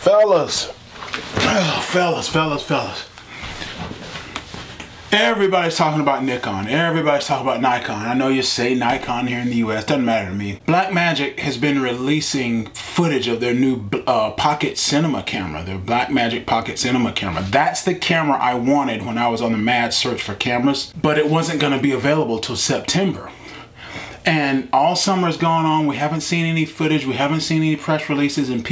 Fellas, everybody's talking about Nikon. Everybody's talking about Nikon. I know you say Nikon here in the US. Doesn't matter to me. Blackmagic has been releasing footage of their new Pocket Cinema Camera. Their Blackmagic Pocket Cinema Camera. That's the camera I wanted when I was on the mad search for cameras. But it wasn't going to be available till September. And all summer's gone on. We haven't seen any footage. We haven't seen any press releases, and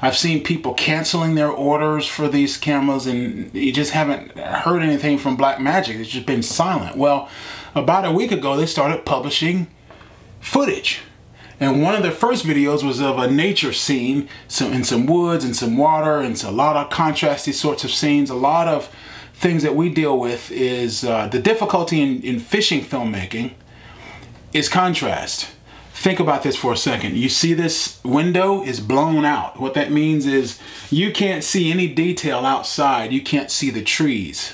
I've seen people canceling their orders for these cameras, and you just haven't heard anything from Blackmagic. It's just been silent. Well, about a week ago, they started publishing footage. And one of their first videos was of a nature scene, in some woods and some water, and a lot of contrasty sorts of scenes. A lot of things that we deal with is the difficulty in fishing filmmaking is contrast. Think about this for a second. You see this window is blown out. What that means is you can't see any detail outside. You can't see the trees,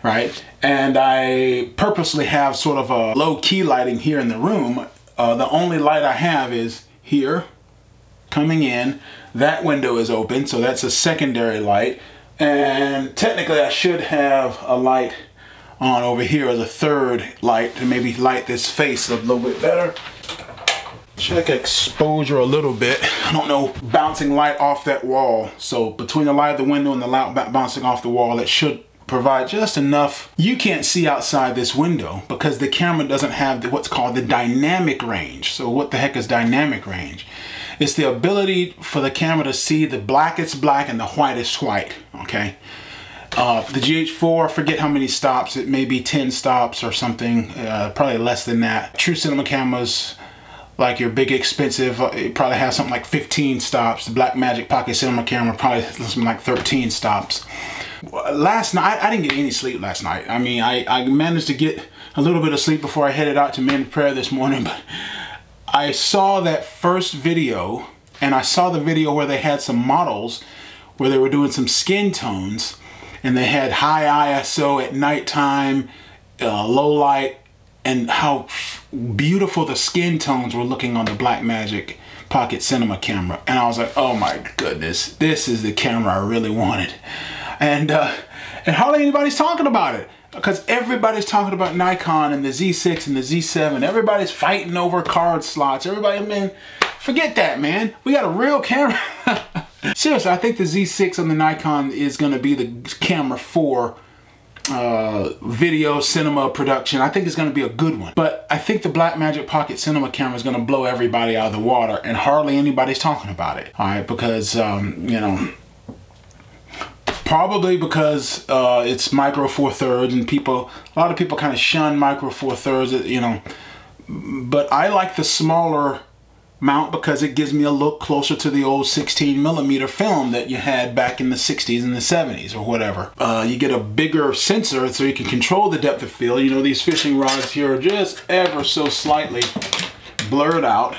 right? And I purposely have sort of a low-key lighting here in the room. The only light I have is here, coming in. That window is open, so that's a secondary light. And technically I should have a light on over here as a third light to maybe light this face a little bit better. Check exposure a little bit. I don't know, bouncing light off that wall. So between the light of the window and the light bouncing off the wall, it should provide just enough. You can't see outside this window because the camera doesn't have what's called the dynamic range. So what the heck is dynamic range? It's the ability for the camera to see the blackest black and the whitest white, okay? The GH4, I forget how many stops, it may be 10 stops or something, probably less than that. True cinema cameras, like your big expensive, it probably has something like 15 stops. The Blackmagic Pocket Cinema Camera probably something like 13 stops. Last night, I didn't get any sleep last night. I mean, I managed to get a little bit of sleep before I headed out to men's prayer this morning, but I saw that first video, and I saw the video where they had some models where they were doing some skin tones. And they had high ISO at nighttime, low light, and how beautiful the skin tones were looking on the Blackmagic Pocket Cinema Camera. And I was like, oh my goodness, this is the camera I really wanted. And hardly anybody's talking about it, because everybody's talking about Nikon and the Z6 and the Z7. Everybody's fighting over card slots. Everybody, man, forget that, man. We got a real camera. Seriously, I think the Z6 on the Nikon is going to be the camera for video cinema production. I think it's going to be a good one. But I think the Blackmagic Pocket Cinema Camera is going to blow everybody out of the water, and hardly anybody's talking about it. All right, because, you know, probably because it's micro four thirds, and a lot of people kind of shun micro four thirds, you know. But I like the smaller mount because it gives me a look closer to the old 16mm film that you had back in the 60s and the 70s or whatever. You get a bigger sensor so you can control the depth of field. You know, these fishing rods here are just ever so slightly blurred out.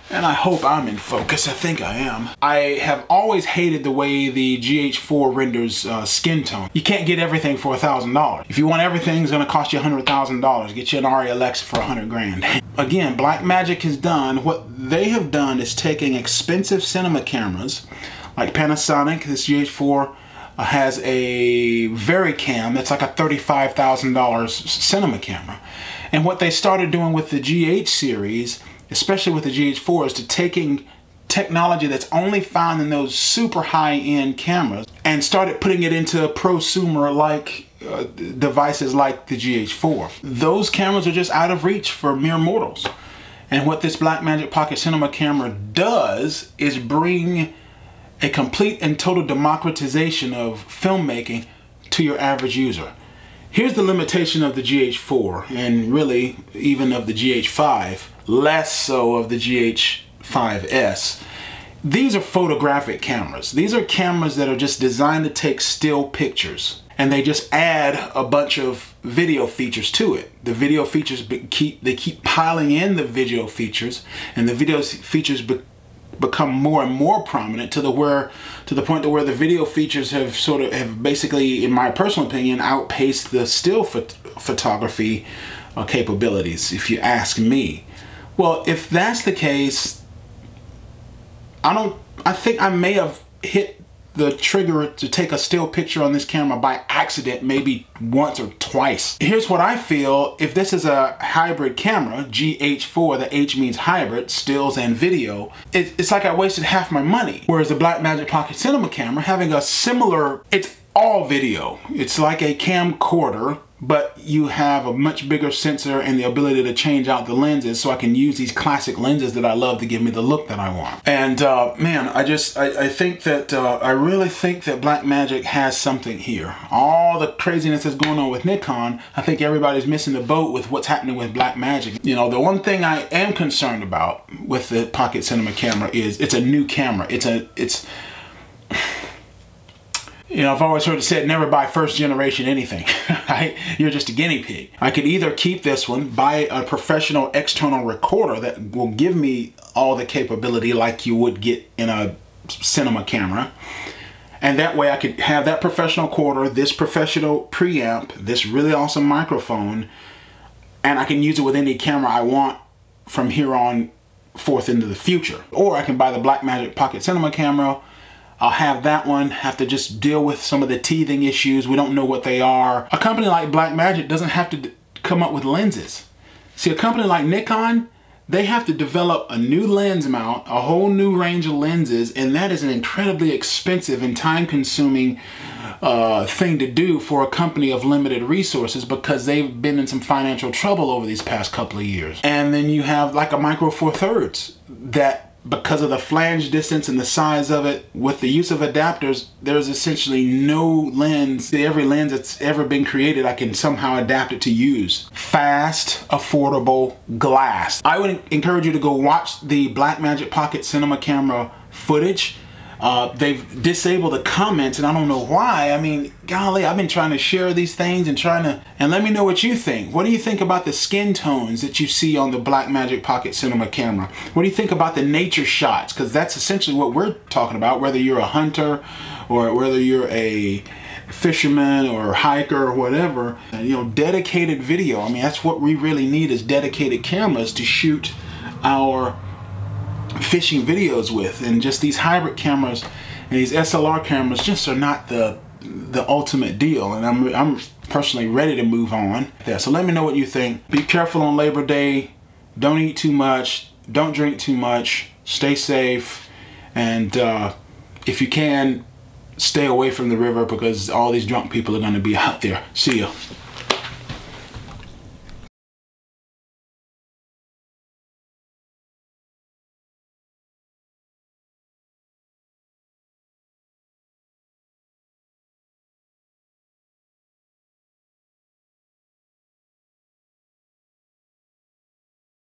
And I hope I'm in focus. I think I am. I have always hated the way the GH4 renders skin tone. You can't get everything for $1,000. If you want everything, it's gonna cost you $100,000. Get you an Arri Alexa for 100 grand. Again, Blackmagic has done, what they have done is taking expensive cinema cameras, like Panasonic, this GH4 has a VariCam that's like a $35,000 cinema camera. And what they started doing with the GH series, especially with the GH4, is to taking technology that's only found in those super high-end cameras and started putting it into prosumer-like devices like the GH4. Those cameras are just out of reach for mere mortals. And what this Blackmagic Pocket Cinema Camera does is bring a complete and total democratization of filmmaking to your average user. Here's the limitation of the GH4, and really even of the GH5, less so of the GH5S. These are photographic cameras. These are cameras that are just designed to take still pictures, and they just add a bunch of video features to it. The video features keep piling in the video features, and the video features become more and more prominent to the point where the video features have basically, in my personal opinion, outpaced the still photography capabilities, if you ask me. Well, if that's the case, I think I may have hit the trigger to take a still picture on this camera by accident maybe once or twice. Here's what I feel. If this is a hybrid camera, GH4, the H means hybrid, stills and video, it's like I wasted half my money. Whereas the Blackmagic Pocket Cinema Camera, having a similar, it's all video. It's like a camcorder, but you have a much bigger sensor and the ability to change out the lenses, so I can use these classic lenses that I love to give me the look that I want. And man, I think that, I really think that Blackmagic has something here. All the craziness that's going on with Nikon, I think everybody's missing the boat with what's happening with Blackmagic. You know, the one thing I am concerned about with the Pocket Cinema Camera is it's a new camera. You know, I've always heard it said, never buy first generation anything, right? You're just a guinea pig. I could either keep this one, buy a professional external recorder that will give me all the capability like you would get in a cinema camera. And that way I could have that professional recorder, this professional preamp, this really awesome microphone, and I can use it with any camera I want from here on forth into the future. Or I can buy the Blackmagic Pocket Cinema Camera. I'll have that one, have to just deal with some of the teething issues. We don't know what they are. A company like Blackmagic doesn't have to come up with lenses. See, a company like Nikon, they have to develop a new lens mount, a whole new range of lenses, and that is an incredibly expensive and time-consuming thing to do for a company of limited resources, because they've been in some financial trouble over these past couple of years. And then you have like a Micro Four Thirds that, because of the flange distance and the size of it, with the use of adapters, there's essentially no lens. Every lens that's ever been created, I can somehow adapt it to use. Fast, affordable glass. I would encourage you to go watch the Blackmagic Pocket Cinema Camera footage. They've disabled the comments, and I don't know why. I mean, golly, I've been trying to share these things and let me know what you think. What do you think about the skin tones that you see on the Blackmagic Pocket Cinema Camera? What do you think about the nature shots? Because that's essentially what we're talking about, whether you're a hunter or whether you're a fisherman or hiker or whatever. And, you know, dedicated video. I mean, that's what we really need, is dedicated cameras to shoot our fishing videos with. And just these hybrid cameras and these SLR cameras just are not the ultimate deal, and I'm personally ready to move on. Yeah, so let me know what you think. Be careful on Labor Day. Don't eat too much, don't drink too much, stay safe, and if you can, stay away from the river, because all these drunk people are going to be out there. See ya.